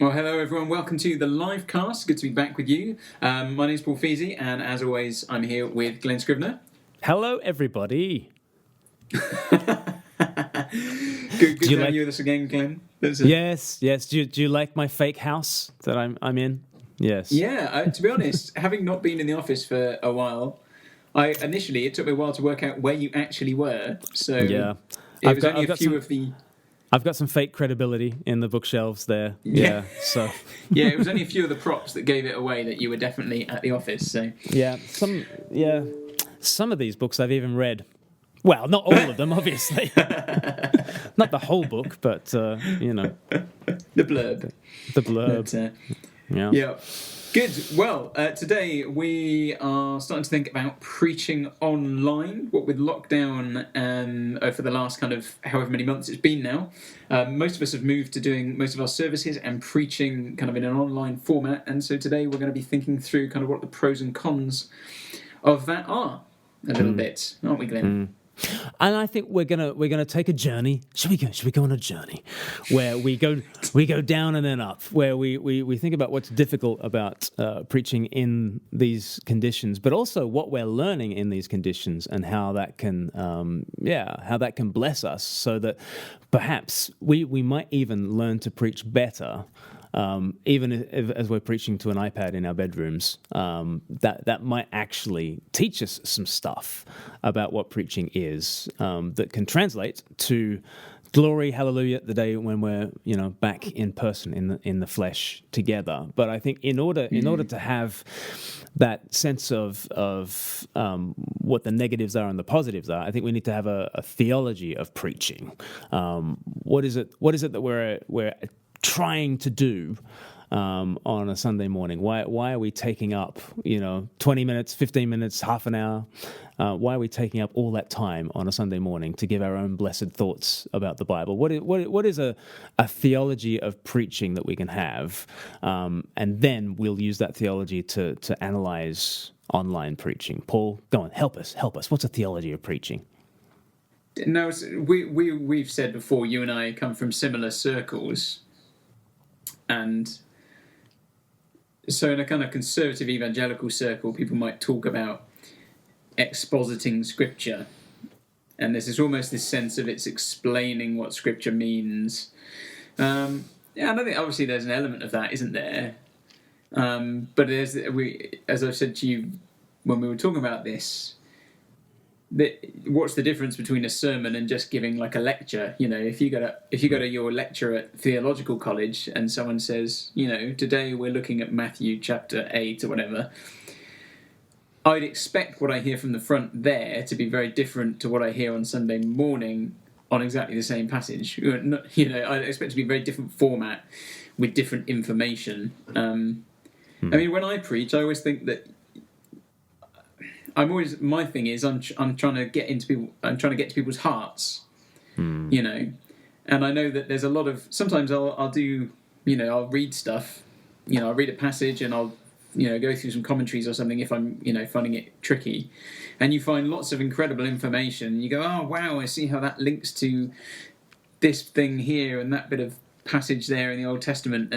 Well, hello everyone. Welcome to the LIVEcast. Good to be back with you. My name's Paul Feesey, and as always, I'm here with Glen Scrivener. Hello, everybody. Good to have you with us again, Glen. Yes. Do you like my fake house that I'm in? Yes. Yeah. To be honest, having not been in the office for a while, it took me a while to work out where you actually were. So Yeah. I've got some fake credibility in the bookshelves there. Yeah. So. Yeah, it was only a few of the props that gave it away that you were definitely at the office. So. Yeah. Some of these books I've even read. Well, not all of them, obviously. Not the whole book, but the blurb. The blurb. Yeah. Good. Well, today we are starting to think about preaching online. What with lockdown for the last kind of however many months it's been now, most of us have moved to doing most of our services and preaching kind of in an online format. And so today we're going to be thinking through kind of what the pros and cons of that are a little bit, aren't we, Glen? And I think we're gonna take a journey. Should we go on a journey where we go down and then up, where we think about what's difficult about preaching in these conditions, but also what we're learning in these conditions and how that can bless us, so that perhaps we might even learn to preach better. Even as we're preaching to an iPad in our bedrooms, that might actually teach us some stuff about what preaching is, that can translate to glory, hallelujah, the day when we're back in person in the flesh together. But I think in order to have that sense of what the negatives are and the positives are, I think we need to have a theology of preaching. What is it that we're trying to do on a Sunday morning? Why are we taking up 20 minutes, 15 minutes, half an hour? Why are we taking up all that time on a Sunday morning to give our own blessed thoughts about the Bible? What is a theology of preaching that we can have, and then we'll use that theology to analyze online preaching? Paul, go on, help us. What's a theology of preaching? No, we've said before, you and I come from similar circles. And so in a kind of conservative evangelical circle, people might talk about expositing Scripture. And there's almost this sense of it's explaining what Scripture means. And I think obviously there's an element of that, isn't there? But as I've said to you when we were talking about this, what's the difference between a sermon and just giving like a lecture? If you go to your lecture at theological college and someone says, today we're looking at Matthew chapter 8 or whatever, I'd expect what I hear from the front there to be very different to what I hear on Sunday morning on exactly the same passage. I'd expect it to be a very different format with different information. I mean, when I preach, I always think that my thing is I'm trying to get to people's hearts, and I know that there's a lot of, sometimes I'll do, I'll read stuff, I'll read a passage and I'll, go through some commentaries or something if I'm, finding it tricky, and you find lots of incredible information. You go, oh wow, I see how that links to this thing here and that bit of passage there in the Old Testament,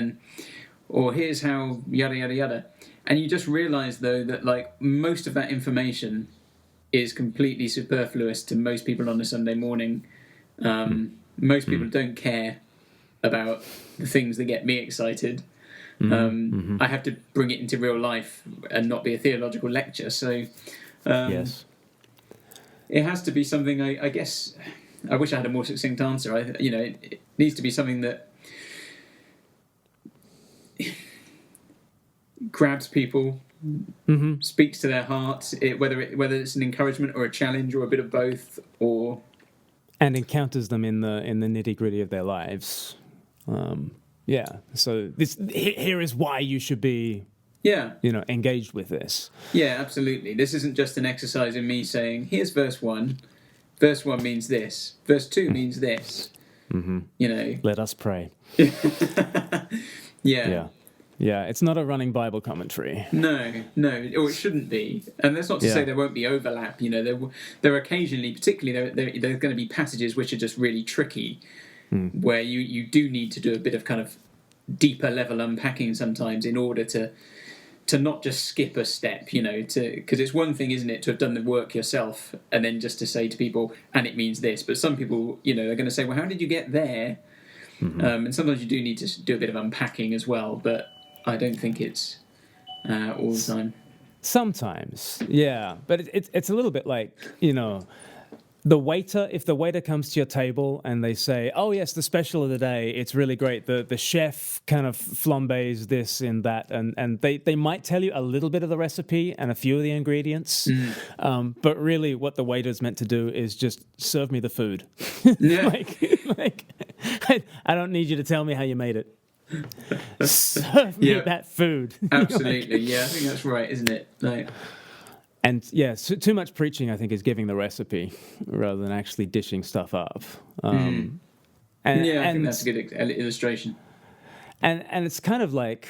or here's how yada yada yada. And you just realise, though, that like most of that information is completely superfluous to most people on a Sunday morning. Most people don't care about the things that get me excited. I have to bring it into real life and not be a theological lecture. So Yes. It has to be something, I guess, I wish I had a more succinct answer. It needs to be something that grabs people, speaks to their hearts, whether it's an encouragement or a challenge or a bit of both, and encounters them in the nitty-gritty of their lives. So here is why you should be engaged with this. Yeah, absolutely. This isn't just an exercise in me saying, here's verse 1. Verse 1 means this. Verse 2 means this. Let us pray. Yeah, it's not a running Bible commentary. No, or it shouldn't be. And that's not to say there won't be overlap. There are occasionally, particularly, there's going to be passages which are just really tricky, where you do need to do a bit of kind of deeper level unpacking sometimes in order to not just skip a step, because it's one thing, isn't it, to have done the work yourself and then just to say to people, and it means this. But some people, they're going to say, well, how did you get there? Mm-hmm. And sometimes you do need to do a bit of unpacking as well, but I don't think it's all the time. Sometimes, yeah. But it's a little bit like, if the waiter comes to your table and they say, oh, yes, the special of the day, it's really great. The chef kind of flambés this and that. And they might tell you a little bit of the recipe and a few of the ingredients. But really what the waiter's meant to do is just serve me the food. Yeah. I don't need you to tell me how you made it. Serve me that food. Absolutely. Yeah, I think that's right, isn't it? And too much preaching, I think, is giving the recipe rather than actually dishing stuff up. I think that's a good illustration. And it's kind of like,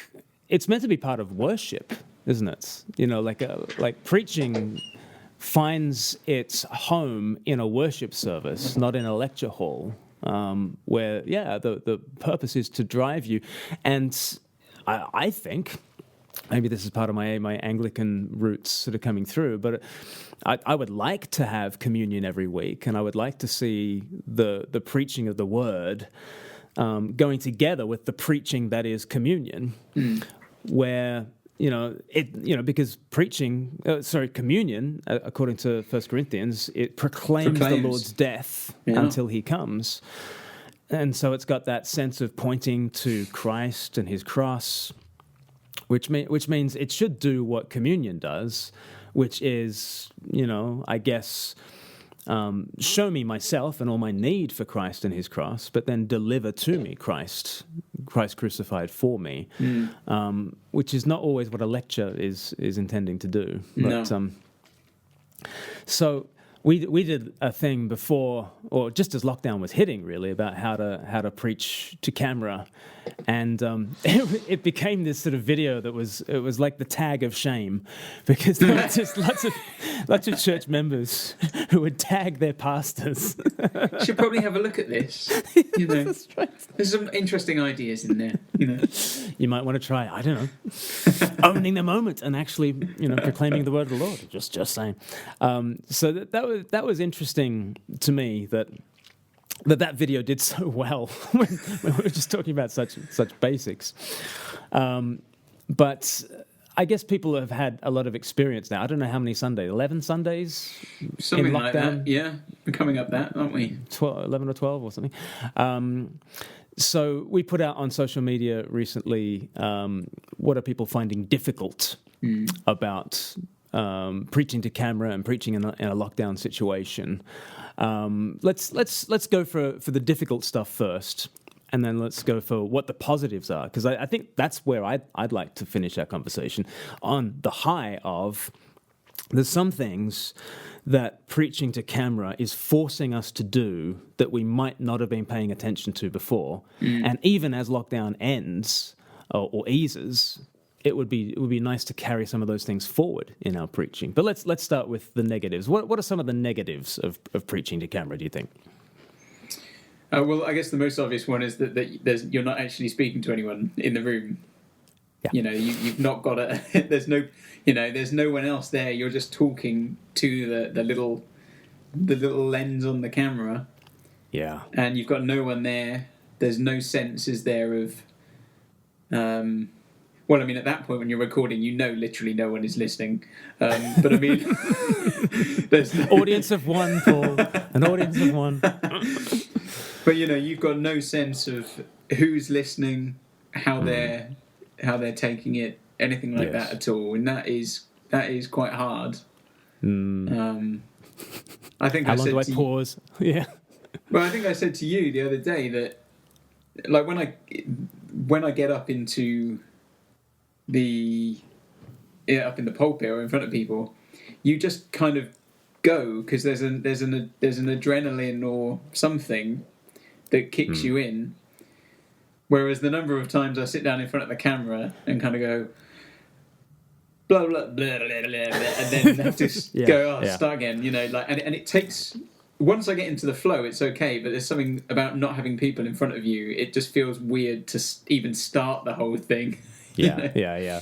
it's meant to be part of worship, isn't it? Like preaching finds its home in a worship service, not in a lecture hall, where the purpose is to drive you. And I think, maybe this is part of my Anglican roots sort of coming through, but I would like to have communion every week, and I would like to see the preaching of the word going together with the preaching that is communion, where because communion, according to 1 Corinthians, it proclaims the Lord's death until he comes. And so it's got that sense of pointing to Christ and his cross, which means it should do what communion does, which is, I guess, show me myself and all my need for Christ and his cross, but then deliver to me Christ crucified for me, which is not always what a lecture is intending to do. But, no. So we did a thing before, or just as lockdown was hitting, really, about how to preach to camera, and it became this sort of video that was like the tag of shame, because there were just lots of church members who would tag their pastors. Should probably have a look at this. That's right. There's some interesting ideas in there. You might want to try, I don't know, owning the moment and actually, proclaiming the word of the Lord. Just saying. So that was interesting to me that video did so well when we were just talking about such basics. But I guess people have had a lot of experience now. I don't know how many Sundays, 11 Sundays something in lockdown? Like that. Yeah, we're coming up that, aren't we? 11 or 12 or something. So we put out on social media recently, what are people finding difficult about preaching to camera and preaching in a lockdown situation. Let's go for the difficult stuff first, and then let's go for what the positives are, because I think that's where I'd like to finish our conversation, on the high of there's some things that preaching to camera is forcing us to do that we might not have been paying attention to before, and even as lockdown ends or eases, it would be nice to carry some of those things forward in our preaching. But let's start with the negatives. What are some of the negatives of preaching to camera, do you think? Well, I guess the most obvious one is that you're not actually speaking to anyone in the room. Yeah. You've not got there's no one else there. You're just talking to the little lens on the camera. Yeah. And you've got no one there. There's no sense, is there, of well, I mean, at that point when you're recording, literally no one is listening. But I mean, there's audience of one, Paul. An audience of one. But you've got no sense of who's listening, how they're taking it, anything like that at all, and that is quite hard. I think how long do I pause? Yeah. Well, I think I said to you the other day that, like, when I get up into up in the pulpit or in front of people, you just kind of go, because there's an adrenaline or something that kicks you in. Whereas the number of times I sit down in front of the camera and kind of go blah blah blah blah blah, blah and then have to start again, and it takes once I get into the flow, it's okay. But there's something about not having people in front of you. It just feels weird to even start the whole thing. Yeah.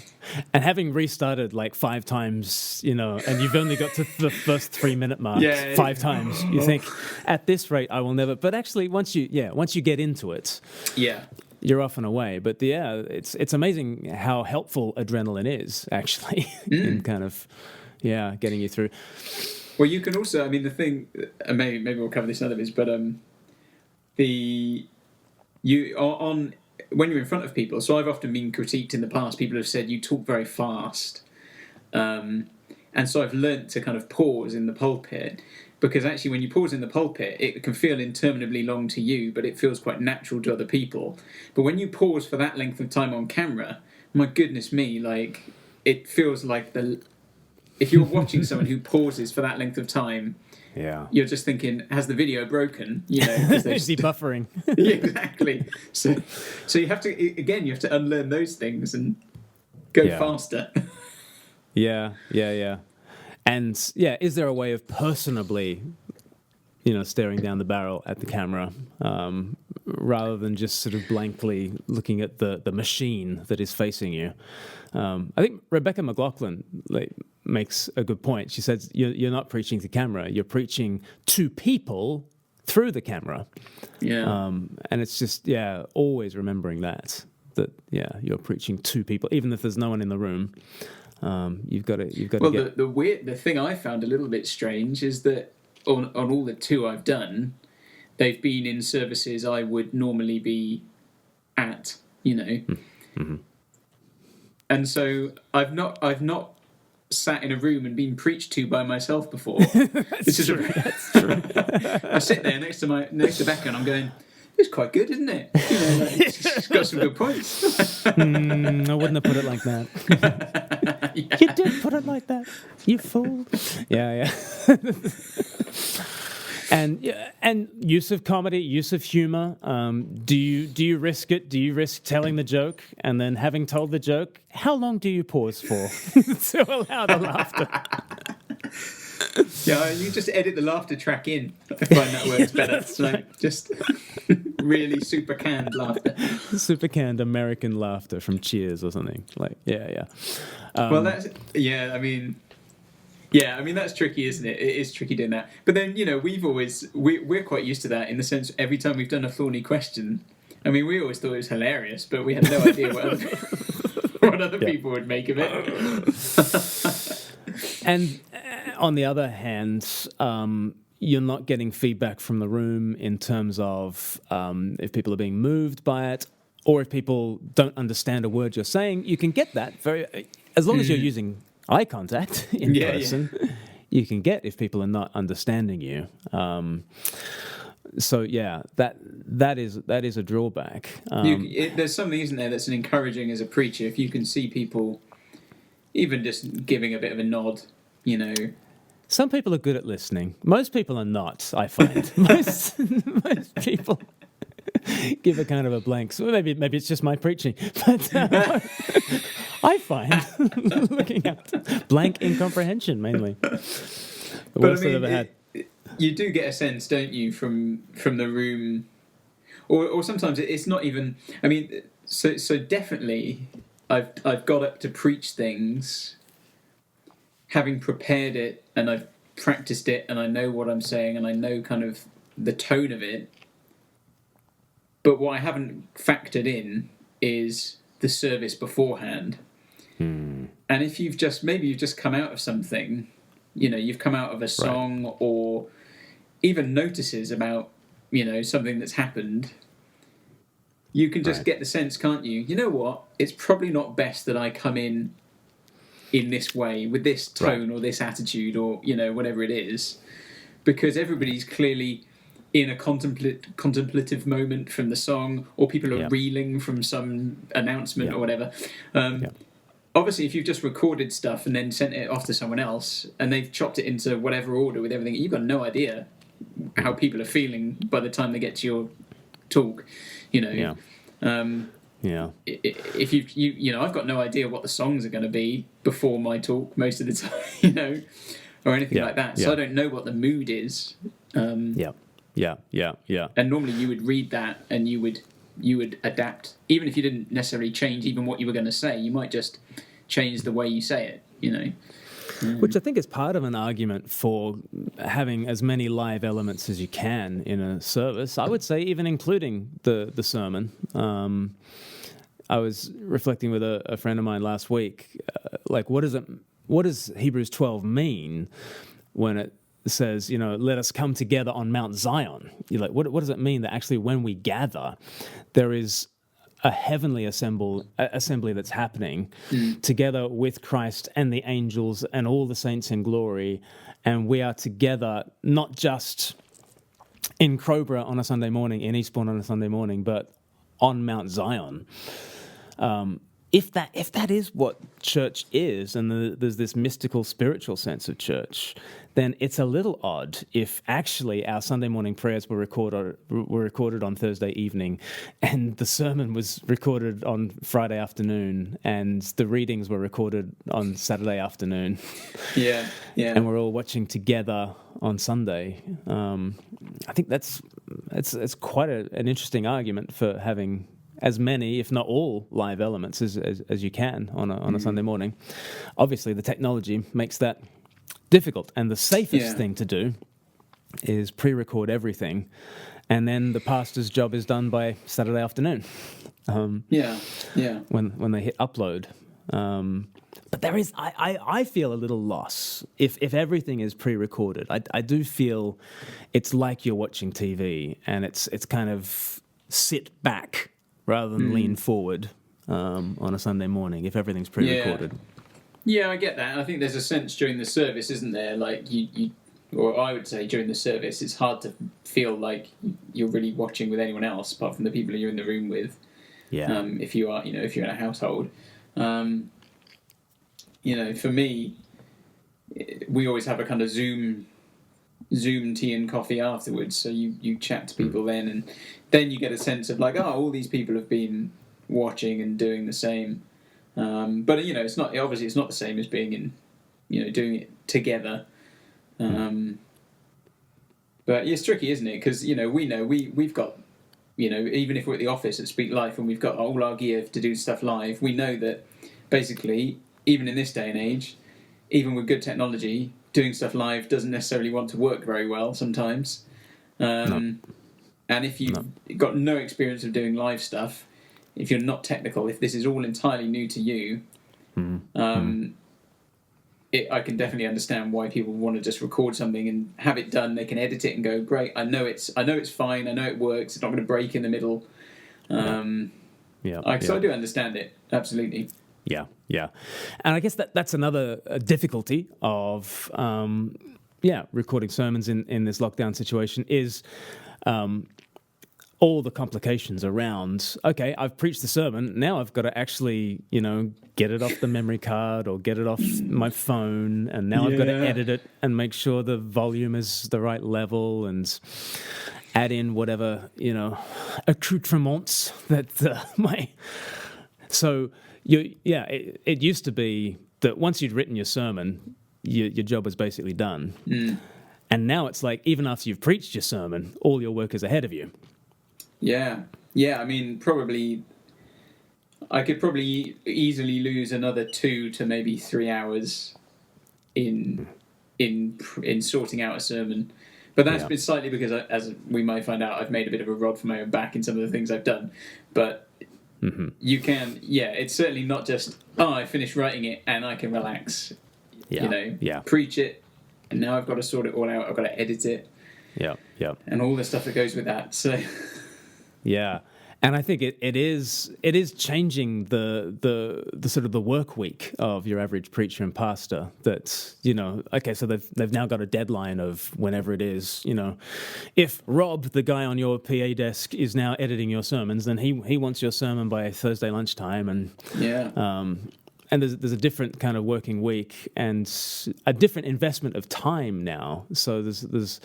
And having restarted like 5 times, and you've only got to the first 3-minute mark 5 times, you think, at this rate, I will never. But actually, once you get into it, you're off and away. But it's amazing how helpful adrenaline is actually in kind of getting you through. Well, you can also, I mean, the thing, maybe we'll cover this in other bits, but when you're in front of people, so I've often been critiqued in the past, people have said you talk very fast. And so I've learnt to kind of pause in the pulpit, because actually when you pause in the pulpit, it can feel interminably long to you, but it feels quite natural to other people. But when you pause for that length of time on camera, my goodness me, like, it feels like if you're watching someone who pauses for that length of time, you're just thinking, has the video broken? Is he buffering? Yeah, exactly. So you have to unlearn those things and go faster. Yeah. And is there a way of personably, staring down the barrel at the camera, rather than just sort of blankly looking at the machine that is facing you? I think Rebecca McLaughlin makes a good point. She says you're not preaching to camera, you're preaching to people through the camera. And it's just always remembering that you're preaching to people, even if there's no one in the room. You've got to. Well, the thing I found a little bit strange is that on all the 2 I've done, they've been in services I would normally be at, Mm-hmm. And so I've not sat in a room and been preached to by myself before. That's true. I sit there next to Becca and I'm going, it's quite good, isn't it? It's got some good points. I wouldn't have put it like that. You did put it like that, you fool. Yeah. And use of comedy, use of humor. Do you risk it? Do you risk telling the joke and then having told the joke, how long do you pause for to allow the laughter? Yeah, you just edit the laughter track in. I find that works better. It's like just really super canned laughter. Super canned American laughter from Cheers or something. Well, I mean, that's tricky, isn't it? It is tricky doing that. But then, we're quite used to that in the sense every time we've done a thorny question, I mean, we always thought it was hilarious, but we had no idea what other people would make of it. And on the other hand, you're not getting feedback from the room in terms of if people are being moved by it or if people don't understand a word you're saying. You can get that as long as you're using eye contact in person. You can get if people are not understanding you. That is a drawback. There's something, isn't there, that's encouraging as a preacher if you can see people even just giving a bit of a nod, Some people are good at listening. Most people are not, I find. most people give a kind of a blank. So maybe it's just my preaching. But I find looking at blank incomprehension mainly. The worst I've ever had. You do get a sense, don't you, from the room, or sometimes it's not even. I mean, so definitely, I've got up to preach things, having prepared it, and I've practiced it, and I know what I'm saying, and I know kind of the tone of it. But what I haven't factored in is the service beforehand. And if you've just come out of something, you've come out of a song or even notices about, something that's happened, you can just get the sense, can't you? You know what? It's probably not best that I come in this way, with this tone or this attitude or, whatever it is, because everybody's clearly in a contemplative moment from the song, or people are reeling from some announcement or whatever. Obviously, if you've just recorded stuff and then sent it off to someone else and they've chopped it into whatever order with everything, you've got no idea how people are feeling by the time they get to your talk, If I've got no idea what the songs are going to be before my talk most of the time, or anything Yeah, like that. yeah. So I don't know what the mood is. Yeah. And normally you would read that and you would adapt, even if you didn't necessarily change even what you were going to say. You might just change the way you say it, you know. Which I think is part of an argument for having as many live elements as you can in a service. I would say even including the sermon. I was reflecting with a friend of mine last week, like what does Hebrews 12 mean when it says, you know, let us come together on Mount Zion? You're like, what does it mean that actually when we gather, there is a heavenly assembly that's happening together with Christ and the angels and all the saints in glory, and we are together not just in Crowborough on a Sunday morning, in Eastbourne on a Sunday morning, but on Mount Zion. If that is what church is, and there's this mystical, spiritual sense of church, then it's a little odd if actually our Sunday morning prayers were recorded on Thursday evening, and the sermon was recorded on Friday afternoon, and the readings were recorded on Saturday afternoon. Yeah. And we're all watching together on Sunday. I think it's quite an interesting argument for having as many, if not all, live elements as you can on a Sunday morning. Obviously, the technology makes that difficult, and the safest thing to do is pre-record everything, and then the pastor's job is done by Saturday afternoon. When they hit upload. But there is, I feel a little loss if everything is pre-recorded. I do feel it's like you're watching TV, and it's kind of sit back rather than lean forward on a Sunday morning if everything's pre-recorded. Yeah, I get that. I think there's a sense during the service, isn't there? Like you or I would say during the service, it's hard to feel like you're really watching with anyone else apart from the people you're in the room with. Yeah. If you're in a household, for me, we always have a kind of Zoom tea and coffee afterwards. So you chat to people then, and then you get a sense of like, oh, all these people have been watching and doing the same. But it's not the same as being in, doing it together. But it's tricky, isn't it? Because we've got, even if we're at the office at Speak Life and we've got all our gear to do stuff live, we know that basically, even in this day and age, even with good technology, doing stuff live doesn't necessarily want to work very well sometimes. No. And if you've got no experience of doing live stuff, if you're not technical, if this is all entirely new to you, I can definitely understand why people want to just record something and have it done. They can edit it and go, great, I know it's fine, I know it works, it's not going to break in the middle. So I do understand it, absolutely. Yeah. And I guess that's another difficulty of recording sermons in this lockdown situation is all the complications around, okay, I've preached the sermon, now I've got to actually, get it off the memory card or get it off my phone, and now I've got to edit it and make sure the volume is the right level and add in whatever, accoutrements that So, it used to be that once you'd written your sermon, your job was basically done. And now it's like, even after you've preached your sermon, all your work is ahead of you. Yeah. I mean, I could probably easily lose another 2 to maybe 3 hours in sorting out a sermon. But that's been slightly because, as we might find out, I've made a bit of a rod for my own back in some of the things I've done. But you can, it's certainly not just, I finished writing it and I can relax. Preach it, and now I've got to sort it all out. I've got to edit it. And all the stuff that goes with that. So... Yeah, and I think it is changing the sort of the work week of your average preacher and pastor. That okay, so they've now got a deadline of whenever it is. If Rob, the guy on your PA desk, is now editing your sermons, then he wants your sermon by Thursday lunchtime, and and there's a different kind of working week and a different investment of time now. So there's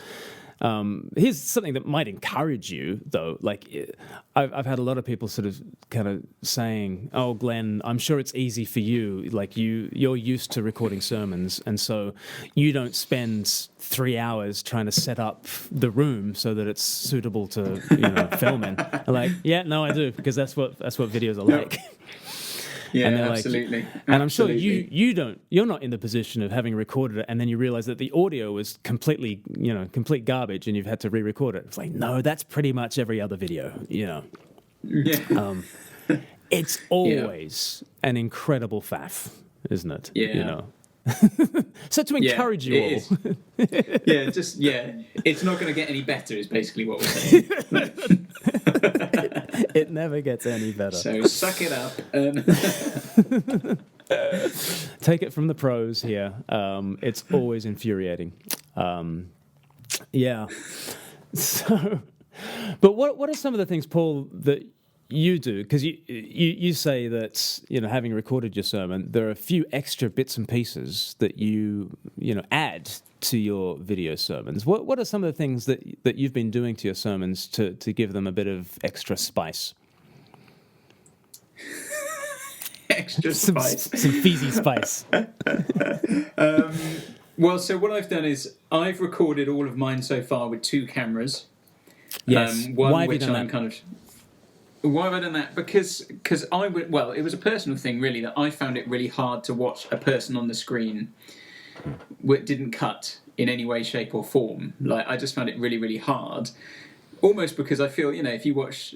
Here's something that might encourage you, though. Like, I've had a lot of people sort of kind of saying, "Oh, Glenn, I'm sure it's easy for you. Like, you're used to recording sermons, and so you don't spend 3 hours trying to set up the room so that it's suitable to film in." I'm like, yeah, no, I do, because that's what videos are like. Yeah, and absolutely. And I'm sure you're not in the position of having recorded it and then you realize that the audio was complete garbage and you've had to re-record it. It's like, no, that's pretty much every other video, Yeah. It's always an incredible faff, isn't it? Yeah. So to encourage you all. It's not going to get any better is basically what we're saying. It never gets any better. So suck it up. Take it from the pros here. It's always infuriating. So, but what are some of the things, Paul, that you do? Because you say that having recorded your sermon, there are a few extra bits and pieces that you add to your video sermons. What are some of the things that you've been doing to your sermons to give them a bit of extra spice? Extra spice. Some Feesey spice. Well, so what I've done is I've recorded all of mine so far with 2 cameras. Yes. Why have you done that? Why have I done that? Because it was a personal thing really, that I found it really hard to watch a person on the screen that didn't cut in any way, shape or form. Like, I just found it really, really hard. Almost because I feel, if you watch,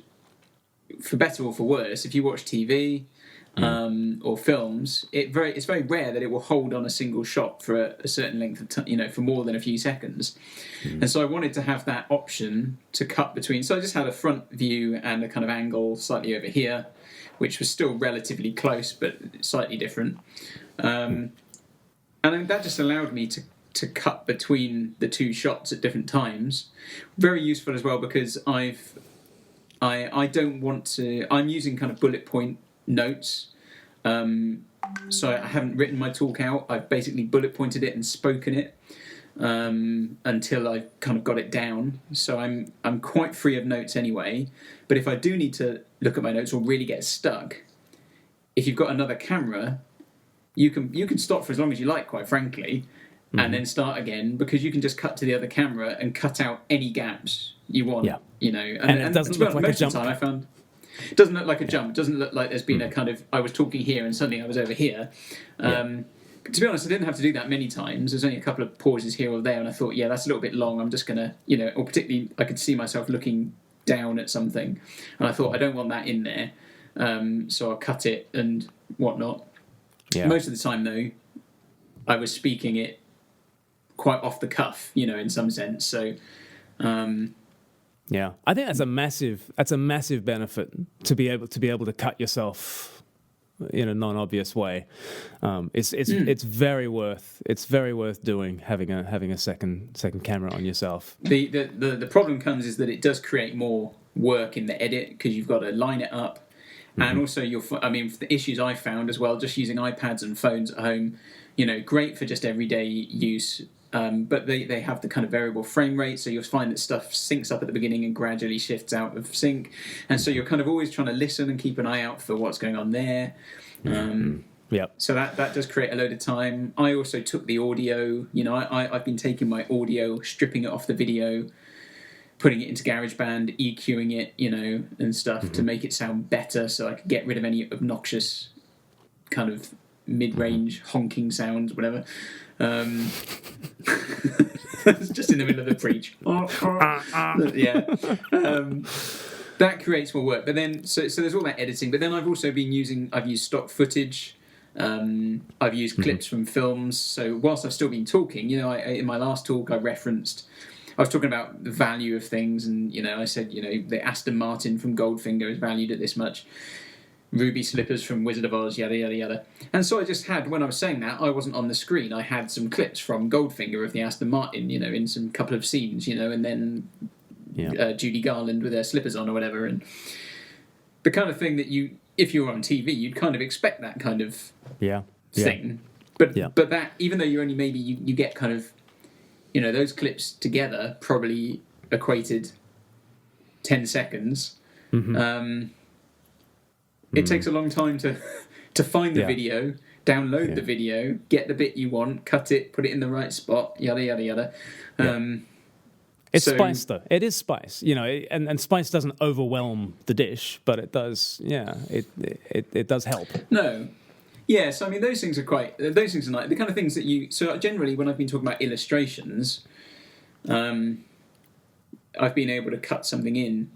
for better or for worse, if you watch TV or films, it's very rare that it will hold on a single shot for a certain length of time, for more than a few seconds. And so I wanted to have that option to cut between. So I just had a front view and a kind of angle slightly over here, which was still relatively close but slightly different. And that just allowed me to cut between the 2 shots at different times. Very useful as well, because I don't want to. I'm using kind of bullet point notes. So I haven't written my talk out. I've basically bullet pointed it and spoken it until I kind of got it down. So I'm quite free of notes anyway. But if I do need to look at my notes or really get stuck, if you've got another camera, you can stop for as long as you like, quite frankly, and then start again, because you can just cut to the other camera and cut out any gaps you want. Yeah. And it doesn't look like a jump. Most of the time I found it doesn't look like a jump. It doesn't look like there's been a kind of, I was talking here and suddenly I was over here. To be honest, I didn't have to do that many times. There's only a couple of pauses here or there, and I thought, that's a little bit long. I'm just going to, or particularly I could see myself looking down at something, and I thought, I don't want that in there. So I'll cut it and whatnot. Yeah. Most of the time, though, I was speaking it quite off the cuff, in some sense. So, I think that's a massive benefit to be able to cut yourself in a non-obvious way. It's very worth doing, having a second camera on yourself. The problem comes is that it does create more work in the edit, because you've got to line it up. And also, the issues I found as well, just using iPads and phones at home, great for just everyday use. But they have the kind of variable frame rate, so you'll find that stuff syncs up at the beginning and gradually shifts out of sync. And so you're kind of always trying to listen and keep an eye out for what's going on there. So that does create a load of time. I also took the audio. I've been taking my audio, stripping it off the video, putting it into GarageBand, EQing it, and stuff to make it sound better, so I could get rid of any obnoxious kind of mid-range honking sounds, whatever. Just in the middle of the preach. That creates more work. But then, so there's all that editing. But then I've also I've used stock footage. I've used clips from films. So whilst I've still been talking, in my last talk I was talking about the value of things, and I said, the Aston Martin from Goldfinger is valued at this much, ruby slippers from Wizard of Oz, yada yada yada. And so I just had, when I was saying that, I wasn't on the screen, I had some clips from Goldfinger of the Aston Martin, in some couple of scenes, and then Judy Garland with her slippers on or whatever, and the kind of thing that if you were on TV, you'd kind of expect that kind of thing. But that, even though you only maybe you get kind of those clips together probably equated 10 seconds. It takes a long time to find the video, download the video, get the bit you want, cut it, put it in the right spot, yada yada yada. It's spice, though. It is spice, and spice doesn't overwhelm the dish, but it does. Yeah, it does help. No. Yeah, so I mean, those things are like the kind of things that you. So generally, when I've been talking about illustrations, I've been able to cut something in,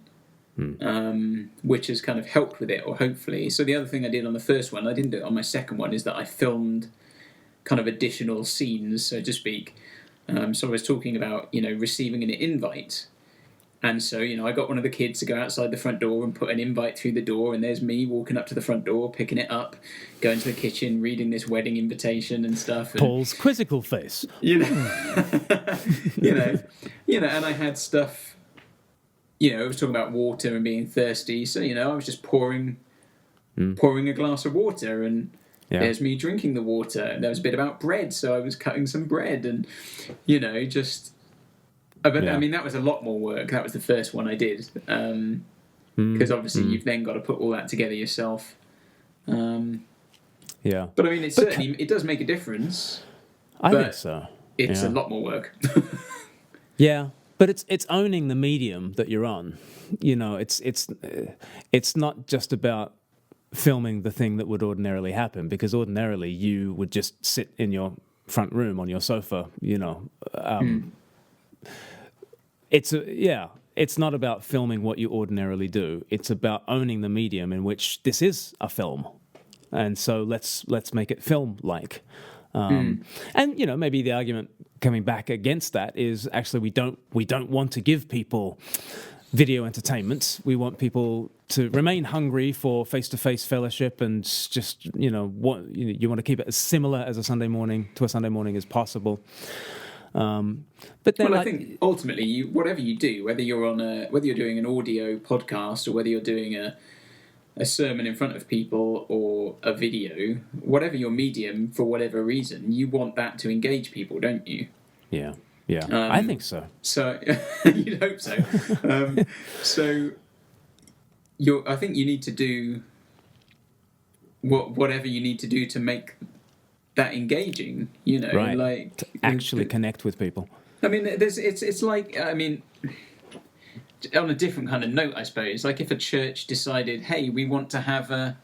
which has kind of helped with it, or hopefully. So the other thing I did on the first one, I didn't do it on my second one, is that I filmed kind of additional scenes, so to speak. So I was talking about, receiving an invite. And so, I got one of the kids to go outside the front door and put an invite through the door, and there's me walking up to the front door, picking it up, going to the kitchen, reading this wedding invitation and stuff. And, Paul's quizzical face. And I had stuff, I was talking about water and being thirsty. So, I was just pouring a glass of water, and there's me drinking the water. And there was a bit about bread, so I was cutting some bread, and, just... But I mean, that was a lot more work. That was the first one I did, because obviously you've then got to put all that together yourself. But I mean, it does make a difference. I think so. It's a lot more work. Yeah, but it's owning the medium that you're on. It's not just about filming the thing that would ordinarily happen, because ordinarily you would just sit in your front room on your sofa. It's not about filming what you ordinarily do. It's about owning the medium in which this is a film, and so let's make it film-like. And maybe the argument coming back against that is actually we don't want to give people video entertainment. We want people to remain hungry for face-to-face fellowship, and just you want to keep it as similar as a Sunday morning as possible. But then, I think ultimately, whatever you do, whether you're doing an audio podcast, or whether you're doing a sermon in front of people, or a video, whatever your medium, for whatever reason, you want that to engage people, don't you? Yeah. I think so. So you'd hope so. I think you need to do whatever you need to do to make that engaging, right. like to actually connect with people. I mean, it's like, I mean, on a different kind of note, I suppose, like if a church decided, hey, we want to have an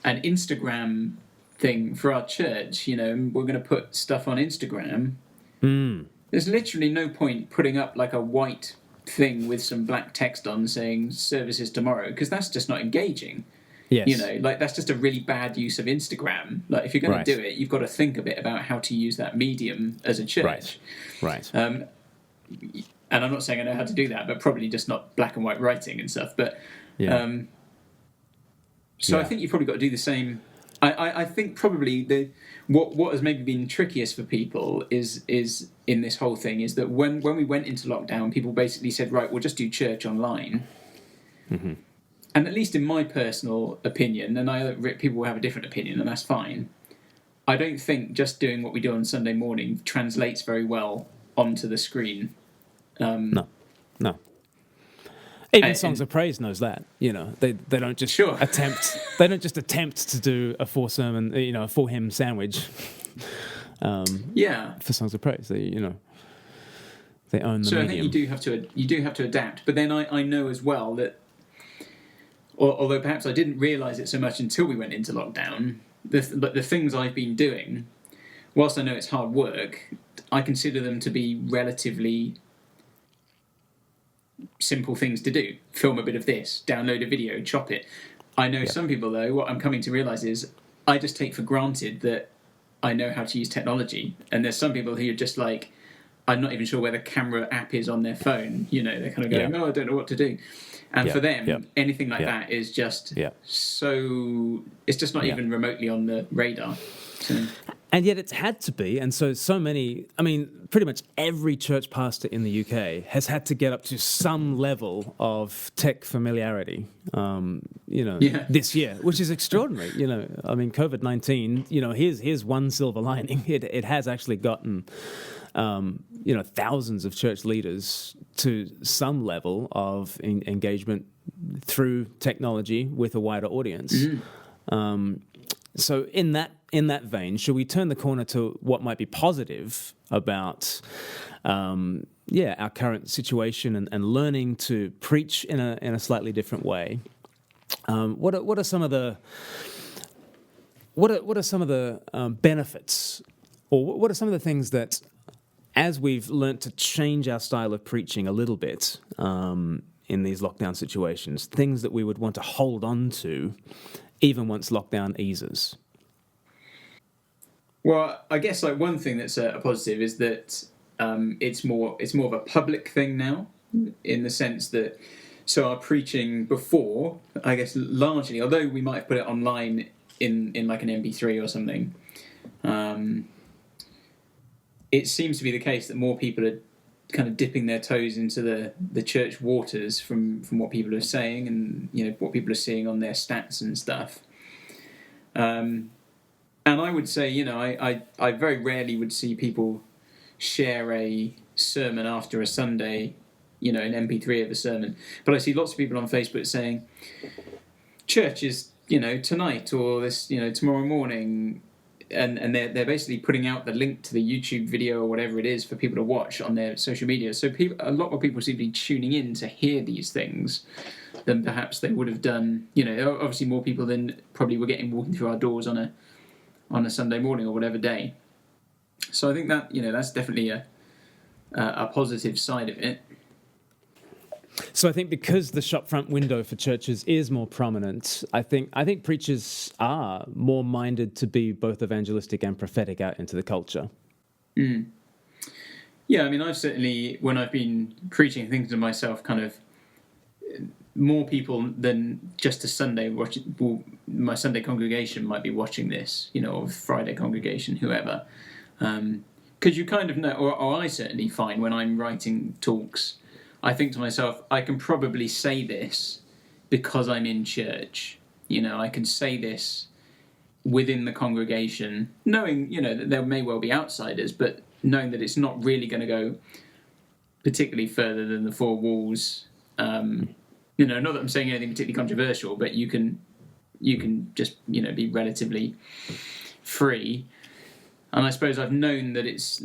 Instagram thing for our church, we're going to put stuff on Instagram. There's literally no point putting up like a white thing with some black text on saying services tomorrow, because that's just not engaging. Yes. That's just a really bad use of Instagram. Like, if you're going to do it, you've got to think a bit about how to use that medium as a church. Right. And I'm not saying I know how to do that, but probably just not black and white writing and stuff. But I think you've probably got to do the same. I think probably what has maybe been trickiest for people is in this whole thing is that when we went into lockdown, people basically said, right, we'll just do church online. Mm-hmm. And at least in my personal opinion, and people will have a different opinion, and that's fine, I don't think just doing what we do on Sunday morning translates very well onto the screen. No. Even Songs of Praise knows that. They don't just attempt. They don't just attempt to do a full sermon, a full hymn sandwich. For Songs of Praise, they own the medium. So I think you do have to adapt. But then I know as well that, although perhaps I didn't realise it so much until we went into lockdown, but the things I've been doing, whilst I know it's hard work, I consider them to be relatively simple things to do. Film a bit of this, download a video, chop it. I know some people, though, what I'm coming to realise is I just take for granted that I know how to use technology. And there's some people who are just like, I'm not even sure where the camera app is on their phone. They're kind of going, I don't know what to do. And for them, anything like that is just so... It's just not even remotely on the radar. So. And yet it's had to be. And so many, I mean, pretty much every church pastor in the UK has had to get up to some level of tech familiarity, this year, which is extraordinary. I mean, COVID-19, here's one silver lining. It has actually gotten, thousands of church leaders to some level of engagement through technology with a wider audience. So in that vein, should we turn the corner to what might be positive about our current situation and learning to preach in a slightly different way? What are some of the benefits, or what are some of the things that, as we've learnt to change our style of preaching a little bit in these lockdown situations, things that we would want to hold on to even once lockdown eases? Well, I guess like one thing that's a positive is that it's more of a public thing now, in the sense that our preaching before, I guess largely, although we might have put it online in like an MP3 or something, it seems to be the case that more people are kind of dipping their toes into the church waters from what people are saying and what people are seeing on their stats and stuff. And I would say, I very rarely would see people share a sermon after a Sunday, an MP3 of a sermon. But I see lots of people on Facebook saying, church is, tonight or this, tomorrow morning. And they're basically putting out the link to the YouTube video or whatever it is for people to watch on their social media. So a lot more people seem to be tuning in to hear these things than perhaps they would have done. Obviously more people than probably were walking through our doors on a Sunday morning or whatever day. So I think that that's definitely a positive side of it. So I think because the shopfront window for churches is more prominent, I think preachers are more minded to be both evangelistic and prophetic out into the culture. Mm. Yeah, I mean, I've certainly, when I've been preaching, thinking to myself, kind of more people than just a Sunday my Sunday congregation might be watching this, or Friday congregation, whoever. Because you kind of know, or I certainly find when I'm writing talks, I think to myself, I can probably say this because I'm in church. I can say this within the congregation, knowing, that there may well be outsiders, but knowing that it's not really going to go particularly further than the four walls. Not that I'm saying anything particularly controversial, but you can just, be relatively free. And I suppose I've known that it's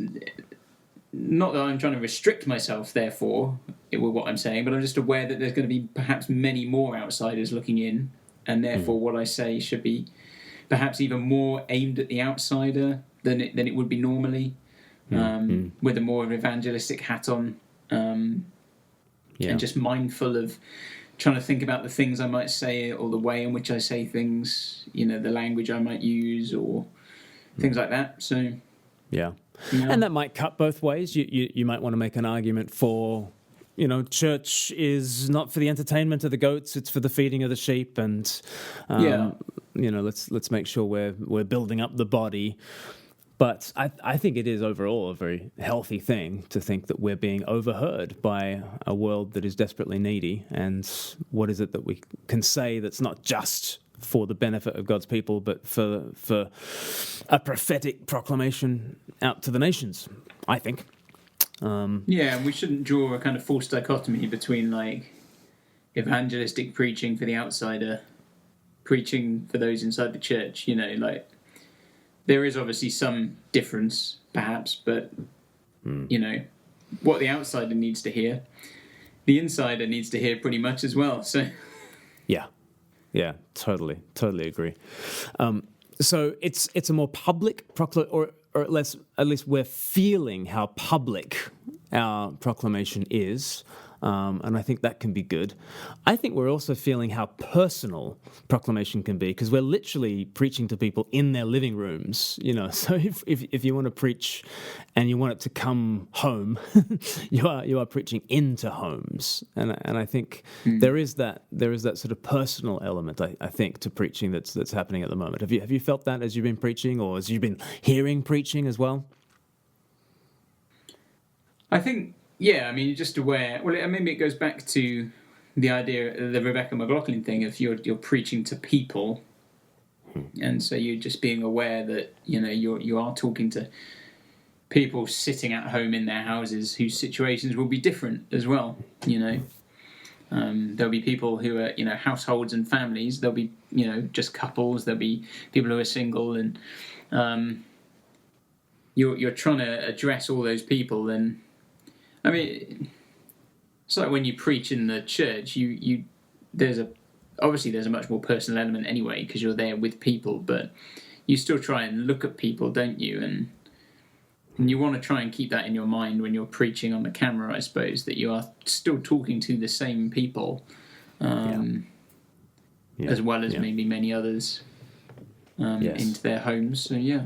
not that I'm trying to restrict myself, therefore, with what I'm saying, but I'm just aware that there's going to be perhaps many more outsiders looking in, and therefore what I say should be perhaps even more aimed at the outsider than it would be normally, with a more evangelistic hat on, and just mindful of trying to think about the things I might say or the way in which I say things, the language I might use or things like that. So, yeah. And that might cut both ways. You might want to make an argument for, church is not for the entertainment of the goats; it's for the feeding of the sheep. And let's make sure we're building up the body. But I think it is overall a very healthy thing to think that we're being overheard by a world that is desperately needy. And what is it that we can say that's not just for the benefit of God's people, but for a prophetic proclamation out to the nations, I think. And we shouldn't draw a kind of false dichotomy between like evangelistic preaching for the outsider, preaching for those inside the church. There is obviously some difference, perhaps, but what the outsider needs to hear, the insider needs to hear pretty much as well. So yeah, totally agree. So it's a more public or at least we're feeling how public our proclamation is. And I think that can be good. I think we're also feeling how personal proclamation can be, because we're literally preaching to people in their living rooms. So if you want to preach and you want it to come home, you are preaching into homes. And I think there is that sort of personal element, I think, to preaching that's happening at the moment. Have you felt that as you've been preaching, or as you've been hearing preaching as well? I think, yeah, I mean, you're just aware. Well, maybe it goes back to the idea, the Rebecca McLaughlin thing, of you're preaching to people, and so you're just being aware that you are talking to people sitting at home in their houses whose situations will be different as well. There'll be people who are households and families. There'll be just couples. There'll be people who are single, and you're trying to address all those people. And I mean, it's like when you preach in the church, there's a much more personal element anyway, because you're there with people, but you still try and look at people, don't you? And you want to try and keep that in your mind when you're preaching on the camera, I suppose, that you are still talking to the same people, as well as maybe many others into their homes. So, yeah.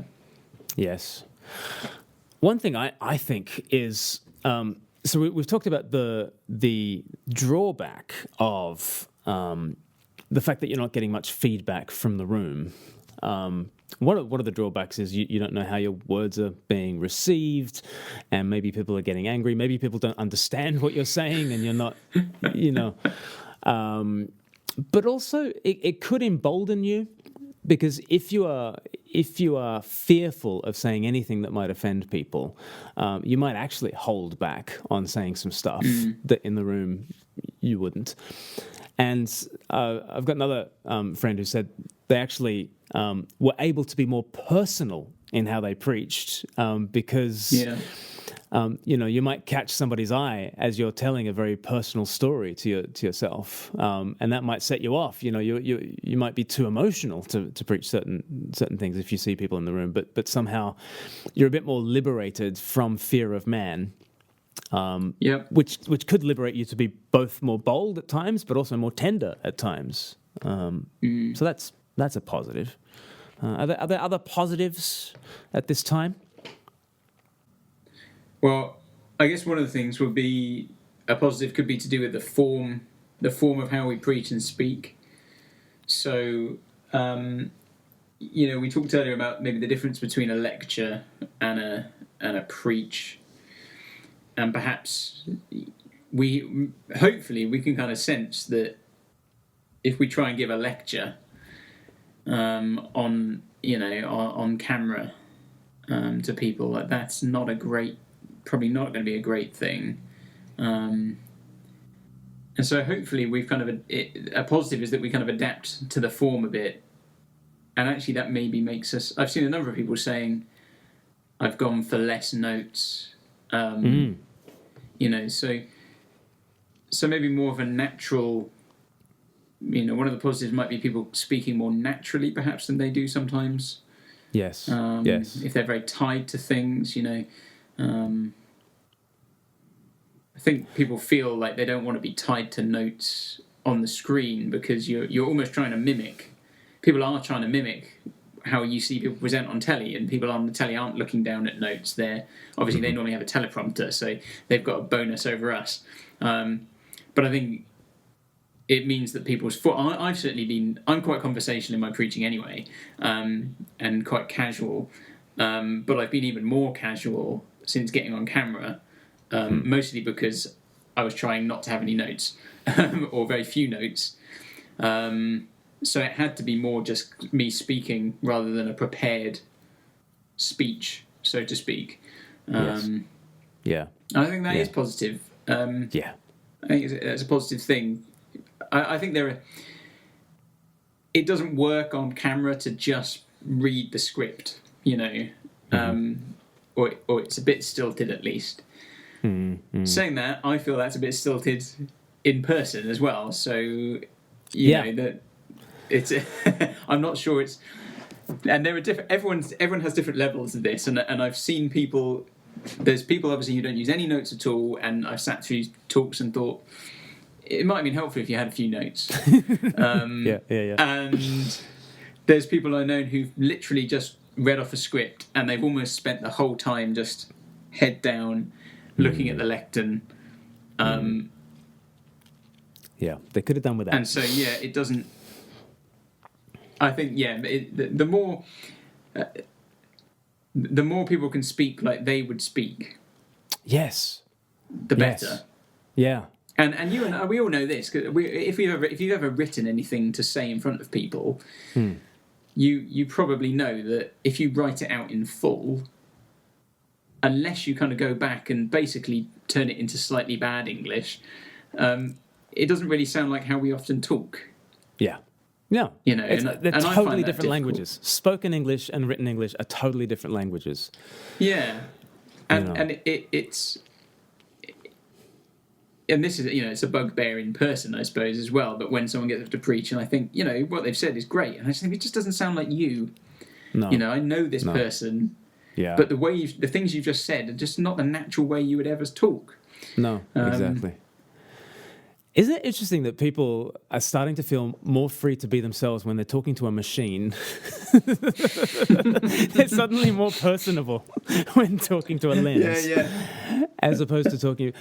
Yes. One thing I think is... So we've talked about the drawback of the fact that you're not getting much feedback from the room. One of the drawbacks is you don't know how your words are being received, and maybe people are getting angry. Maybe people don't understand what you're saying, and you're not, But also, it could embolden you, because if you are fearful of saying anything that might offend people, you might actually hold back on saying some stuff that in the room you wouldn't. And I've got another friend who said they actually were able to be more personal in how they preached, because you might catch somebody's eye as you're telling a very personal story to yourself, and that might set you off. You might be too emotional to preach certain things if you see people in the room, but somehow you're a bit more liberated from fear of man. Which could liberate you to be both more bold at times, but also more tender at times. So that's a positive. Are there other positives at this time? Well, I guess one of the things would be, a positive could be to do with the form of how we preach and speak. So, we talked earlier about maybe the difference between a lecture and a preach. And perhaps hopefully we can kind of sense that if we try and give a lecture on camera to people, that's probably not going to be a great thing. And so hopefully we've kind of a positive is that we kind of adapt to the form a bit, and actually that maybe makes us. I've seen a number of people saying, "I've gone for less notes." So maybe more of a natural. One of the positives might be people speaking more naturally, perhaps, than they do sometimes. Yes. If they're very tied to things, I think people feel like they don't want to be tied to notes on the screen, because you're almost trying to mimic. People are trying to mimic how you see people present on telly, and people on the telly aren't looking down at notes. They normally have a teleprompter, so they've got a bonus over us. But I think it means that I've certainly been. I'm quite conversational in my preaching anyway, and quite casual. But I've been even more casual since getting on camera, mostly because I was trying not to have any notes, or very few notes. So it had to be more just me speaking rather than a prepared speech, so to speak. Yes. Yeah. I think that is positive. I think it's a positive thing. I think it doesn't work on camera to just read the script, or it's a bit stilted at least. Saying that, I feel that's a bit stilted in person as well. So, that it's. I'm not sure and there are different. Everyone has different levels of this, and I've seen people there's people obviously who don't use any notes at all, and I've sat through talks and thought it might have been helpful if you had a few notes. Yeah. And there's people I know who've literally just read off a script, and they've almost spent the whole time just head down, looking at the lectern. Yeah, they could have done with that. And so, it doesn't. I think, the more people can speak like they would speak, yes, the better. Yeah. And you and I, we all know this. Cause if you've ever written anything to say in front of people, you probably know that if you write it out in full, unless you kind of go back and basically turn it into slightly bad English, it doesn't really sound like how we often talk. Yeah. No, they're totally different languages. Spoken English and written English are totally different languages. Yeah, and it's. And this is, it's a bugbear in person, I suppose, as well. But when someone gets up to preach, and I think, what they've said is great, and I just think it just doesn't sound like you. No. I know this person, but the things you've just said are just not the natural way you would ever talk. No, exactly. Isn't it interesting that people are starting to feel more free to be themselves when they're talking to a machine? They're suddenly more personable when talking to a lens. Yeah. As opposed to talking.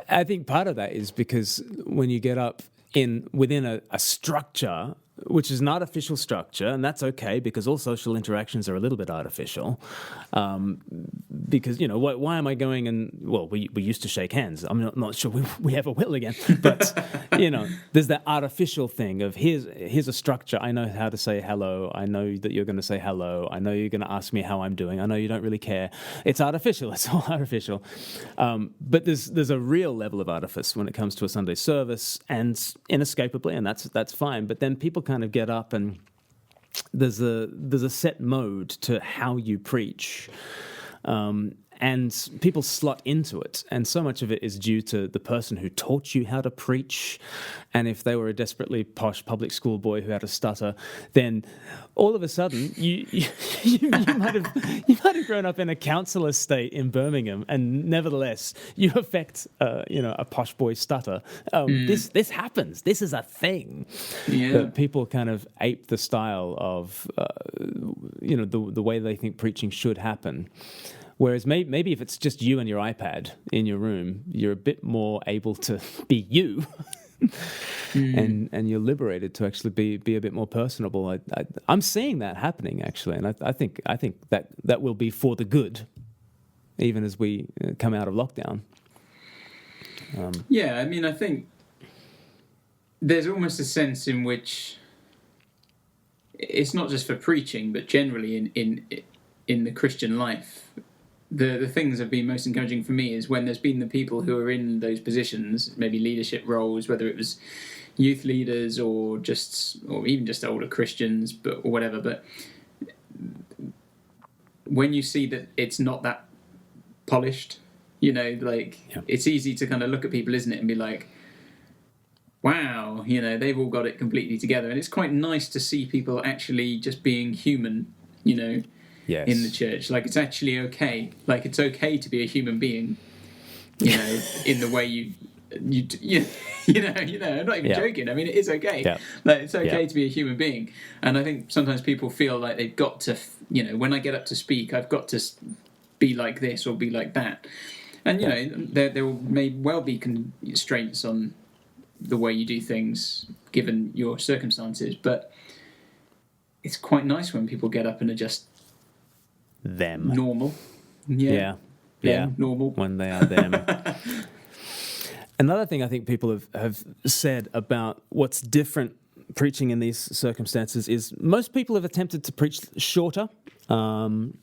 I think part of that is because when you get up within a structure, which is an artificial structure, and that's okay because all social interactions are a little bit artificial. Because, why am I going and, well, we used to shake hands. I'm not sure we ever will again. But, there's that artificial thing of here's a structure. I know how to say hello. I know that you're going to say hello. I know you're going to ask me how I'm doing. I know you don't really care. It's artificial. It's all artificial. But there's a real level of artifice when it comes to a Sunday service, and inescapably, and that's fine. But then people kind of get up and there's a set mode to how you preach. And people slot into it, and so much of it is due to the person who taught you how to preach. And if they were a desperately posh public school boy who had a stutter, then all of a sudden you might have grown up in a council estate in Birmingham, and nevertheless you affect a posh boy stutter. This happens. This is a thing. Yeah. That people kind of ape the style of the way they think preaching should happen. Whereas maybe if it's just you and your iPad in your room, you're a bit more able to be you, and you're liberated to actually be a bit more personable. I'm seeing that happening actually, and I think that will be for the good, even as we come out of lockdown. I think there's almost a sense in which it's not just for preaching, but generally in the Christian life. The things that have been most encouraging for me is when there's been the people who are in those positions, maybe leadership roles, whether it was youth leaders or even just older Christians, or whatever. But when you see that it's not that polished, it's easy to kind of look at people, isn't it, and be like, wow, they've all got it completely together. And it's quite nice to see people actually just being human, Yes. In the church. Like, it's actually okay. Like, it's okay to be a human being, in the way I'm not even joking. I mean, it is okay. Yeah. Like, it's okay to be a human being. And I think sometimes people feel like they've got to, when I get up to speak, I've got to be like this or be like that. And, there may well be constraints on the way you do things, given your circumstances. But it's quite nice when people get up and are just them. Normal. Normal. When they are them. Another thing I think people have said about what's different preaching in these circumstances is most people have attempted to preach shorter, and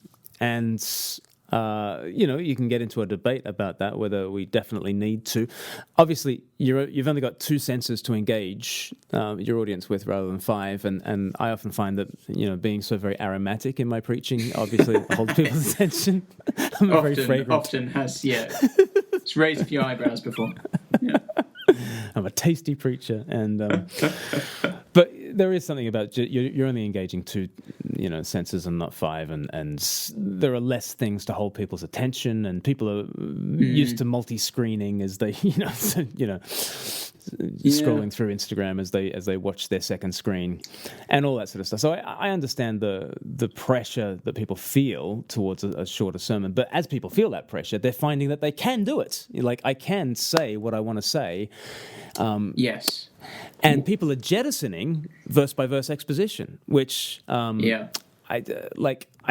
you can get into a debate about that, whether we definitely need to. Obviously, you've only got 2 senses to engage your audience with rather than 5, and I often find that, being so very aromatic in my preaching obviously holds people's attention. I'm very fragrant. Often has, it's raised a few eyebrows before. Yeah. I'm a tasty preacher, and but there is something about you're only engaging 2, senses and not 5, and there are less things to hold people's attention, and people are used to multi-screening as they, scrolling through Instagram as they watch their second screen, and all that sort of stuff. So I understand the pressure that people feel towards a shorter sermon, but as people feel that pressure, they're finding that they can do it. Like, I can say what I want to say. Yes. And people are jettisoning verse by verse exposition, which I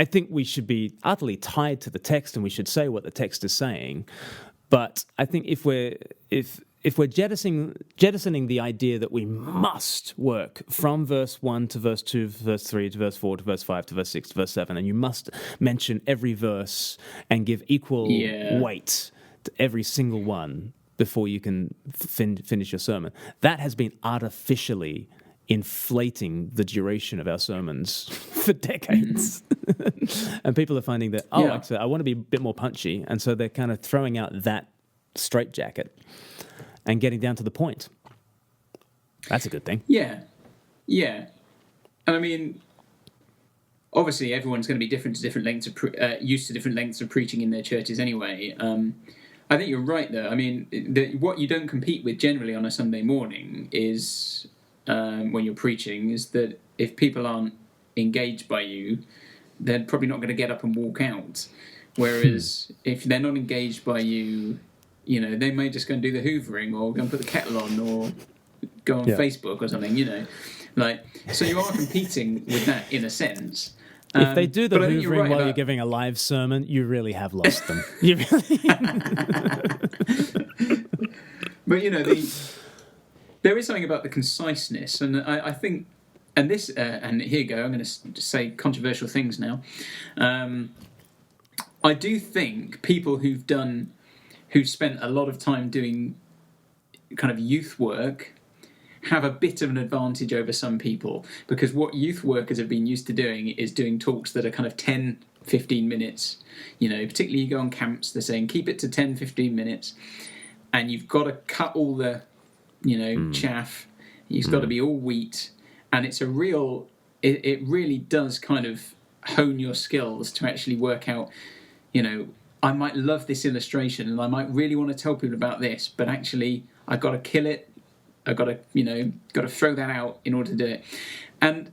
think we should be utterly tied to the text, and we should say what the text is saying. But I think if we're jettisoning the idea that we must work from verse 1 to verse 2, to verse 3 to verse 4 to verse 5 to verse 6 to verse 7, and you must mention every verse and give equal weight to every single one before you can finish your sermon, that has been artificially inflating the duration of our sermons for decades. And people are finding that, actually, I want to be a bit more punchy, and so they're kind of throwing out that straitjacket and getting down to the point. That's a good thing. Yeah. And I mean, obviously everyone's going to be different to different lengths of used to different lengths of preaching in their churches anyway. I think you're right, though. I mean, what you don't compete with generally on a Sunday morning is, when you're preaching, is that if people aren't engaged by you, they're probably not going to get up and walk out. Whereas if they're not engaged by you, they may just go and do the hoovering, or go and put the kettle on, or go on Facebook or something, So you are competing with that in a sense. If they do the hoovering while you're giving a live sermon, you really have lost them. You really... But, there is something about the conciseness, and I think, and this, and here you go, I'm going to say controversial things now. I do think people who've spent a lot of time doing kind of youth work have a bit of an advantage over some people, because what youth workers have been used to doing is doing talks that are kind of 10, 15 minutes. Particularly you go on camps, they're saying keep it to 10, 15 minutes, and you've got to cut all the, chaff. It's got to be all wheat, and it's a real. It really does kind of hone your skills to actually work out. I might love this illustration, and I might really want to tell people about this, but actually I've got to kill it. I've got to throw that out in order to do it. And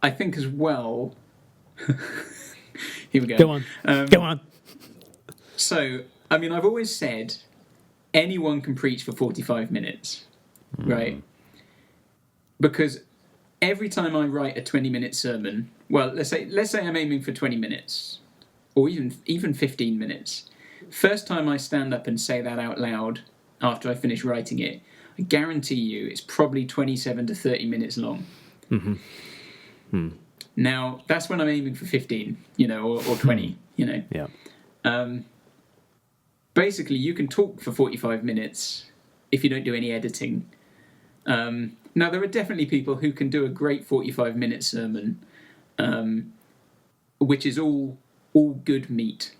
I think as well, here we go. Go on. So, I mean, I've always said anyone can preach for 45 minutes, right? Because every time I write a 20-minute sermon, well, let's say I'm aiming for 20 minutes, or even 15 minutes. First time I stand up and say that out loud after I finish writing it, I guarantee you it's probably 27 to 30 minutes long. Now, that's when I'm aiming for 15, or 20, Yeah. Basically, you can talk for 45 minutes if you don't do any editing. Now, there are definitely people who can do a great 45-minute sermon, which is all good meat.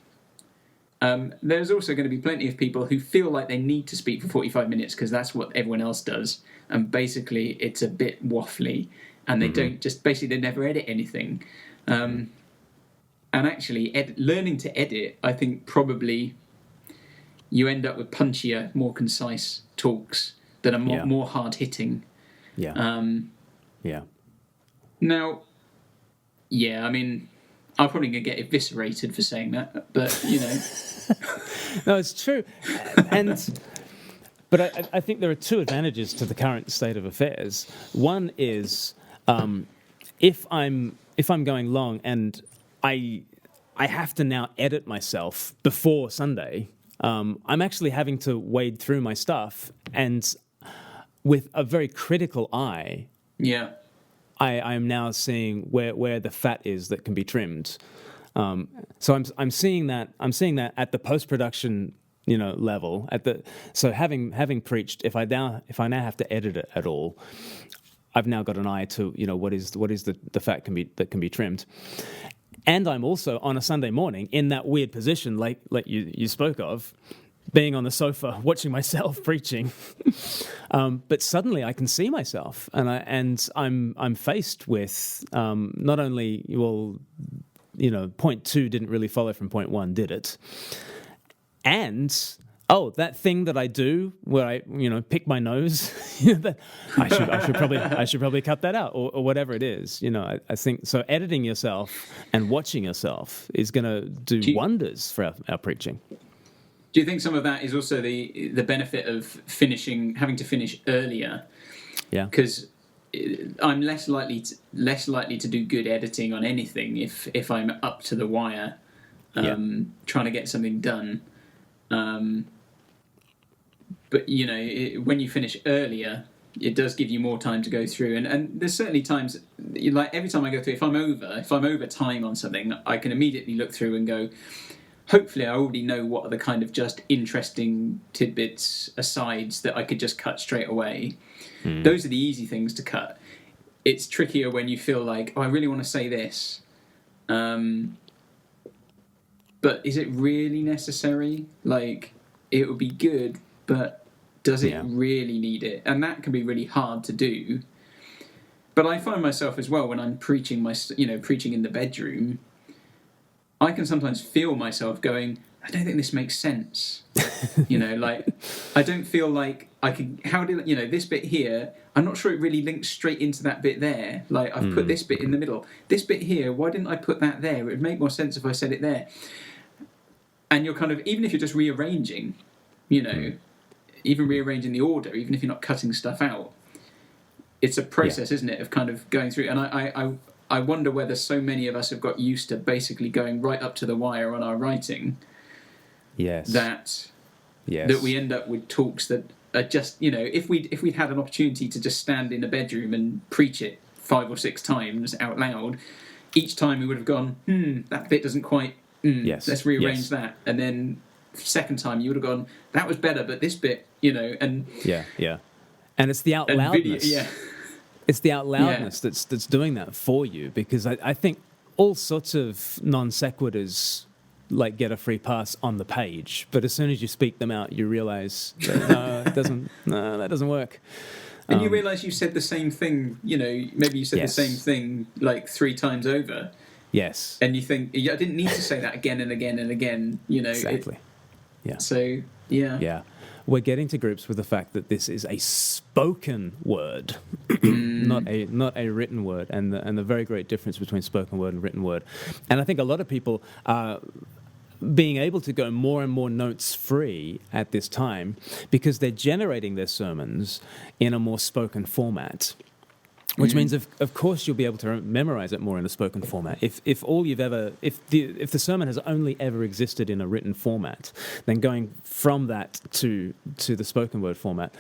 There's also going to be plenty of people who feel like they need to speak for 45 minutes because that's what everyone else does, and basically it's a bit waffly, and they don't they never edit anything. And actually, learning to edit, I think probably you end up with punchier, more concise talks that are more hard-hitting. Yeah. Now, I mean, I'm probably going to get eviscerated for saying that, but, No, it's true. But I think there are two advantages to the current state of affairs. One is if I'm going long and I have to now edit myself before Sunday, I'm actually having to wade through my stuff, and with a very critical eye, I am now seeing where the fat is that can be trimmed. So I'm seeing that at the post-production level. So having preached, if I now have to edit it at all, I've now got an eye to what is the fat that can be trimmed. And I'm also on a Sunday morning in that weird position like you spoke of, being on the sofa watching myself preaching, but suddenly I can see myself, and I'm faced with not only point 2 didn't really follow from point 1, did it? And that thing that I do where I pick my nose, I should probably cut that out or whatever it is. I think so. Editing yourself and watching yourself is going to do wonders for our preaching. Do you think some of that is also the benefit of having to finish earlier? Yeah. Because I'm less likely to do good editing on anything if I'm up to the wire, trying to get something done. But when you finish earlier, it does give you more time to go through. And there's certainly times, like every time I go through, if I'm over time on something, I can immediately look through and go, hopefully I already know what are the kind of just interesting tidbits, asides that I could just cut straight away. Those are the easy things to cut. It's trickier when you feel like, I really want to say this. But is it really necessary? Like, it would be good, but does it really need it? And that can be really hard to do. But I find myself as well when I'm preaching preaching in the bedroom, I can sometimes feel myself going, I don't think this makes sense. Like, I don't feel like I can, this bit here, I'm not sure it really links straight into that bit there. Like, I've put this bit in the middle. This bit here, why didn't I put that there? It would make more sense if I said it there. And you're kind of, even if you're just rearranging, even rearranging the order, even if you're not cutting stuff out, it's a process, isn't it, of kind of going through. And I wonder whether so many of us have got used to basically going right up to the wire on our writing. Yes. That we end up with talks that are just, if we'd had an opportunity to just stand in a bedroom and preach it 5 or 6 times out loud, each time we would have gone, that bit doesn't quite, let's rearrange that. And then second time you would have gone, that was better, but this bit, and... Yeah. And it's the out loudness. It's the out loudness that's doing that for you, because I think all sorts of non sequiturs like get a free pass on the page, but as soon as you speak them out, you realise that doesn't work. And you realise you said the same thing. Maybe you said the same thing like 3 times over. Yes. And you think, I didn't need to say that again and again and again. Exactly. So yeah. We're getting to grips with the fact that this is a spoken word, not a written word, and the very great difference between spoken word and written word. And I think a lot of people are being able to go more and more notes free at this time because they're generating their sermons in a more spoken format. Which means, of course, you'll be able to memorize it more in a spoken format. If the sermon has only ever existed in a written format, then going from that to the spoken word format,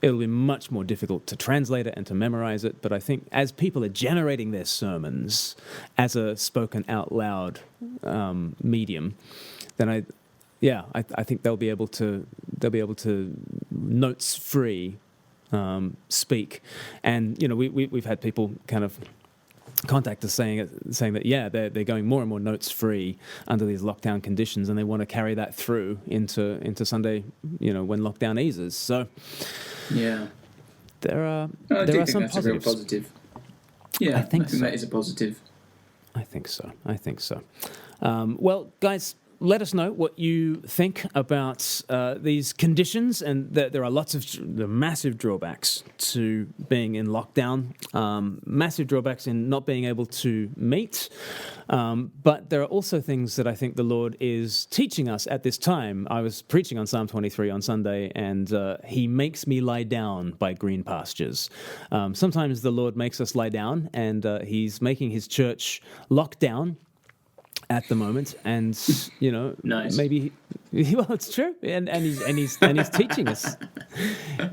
it'll be much more difficult to translate it and to memorize it. But I think as people are generating their sermons as a spoken out loud medium, then I think they'll be able to notes free. Speak, and we've had people kind of contact us saying that they're going more and more notes free under these lockdown conditions, and they want to carry that through into Sunday, when lockdown eases. So there are some that's positives. A real positive. Yeah, I think so. That is a positive. I think so. Well, guys, let us know what you think about these conditions, and there are lots of massive drawbacks to being in lockdown, massive drawbacks in not being able to meet, but there are also things that I think the Lord is teaching us at this time. I was preaching on Psalm 23 on Sunday, and He makes me lie down by green pastures. Sometimes the Lord makes us lie down, and He's making His church lock down at the moment, and nice. Maybe it's true, and he's teaching us.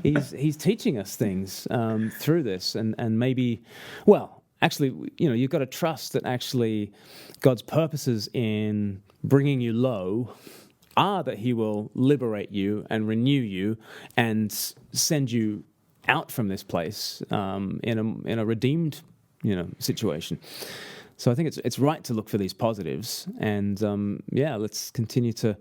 He's teaching us things through this, and maybe, actually, you've got to trust that actually God's purposes in bringing you low are that He will liberate you and renew you and send you out from this place in a redeemed situation. So I think it's right to look for these positives, and let's continue to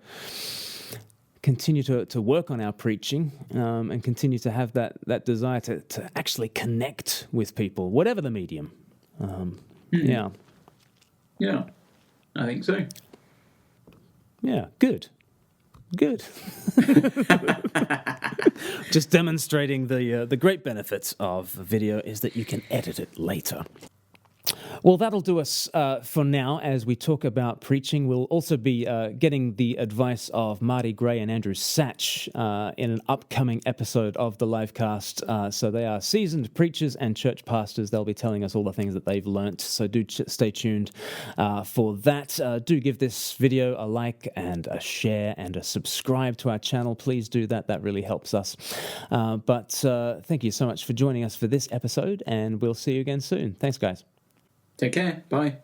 continue to work on our preaching and continue to have that desire to actually connect with people, whatever the medium. Yeah. Yeah, I think so. Yeah, good. Just demonstrating the great benefits of video is that you can edit it later. Well, that'll do us for now as we talk about preaching. We'll also be getting the advice of Marty Gray and Andrew Satch in an upcoming episode of the LIVEcast. So they are seasoned preachers and church pastors. They'll be telling us all the things that they've learnt. So do stay tuned for that. Do give this video a like and a share and a subscribe to our channel. Please do that. That really helps us. But thank you so much for joining us for this episode, and we'll see you again soon. Thanks, guys. Take care. Bye.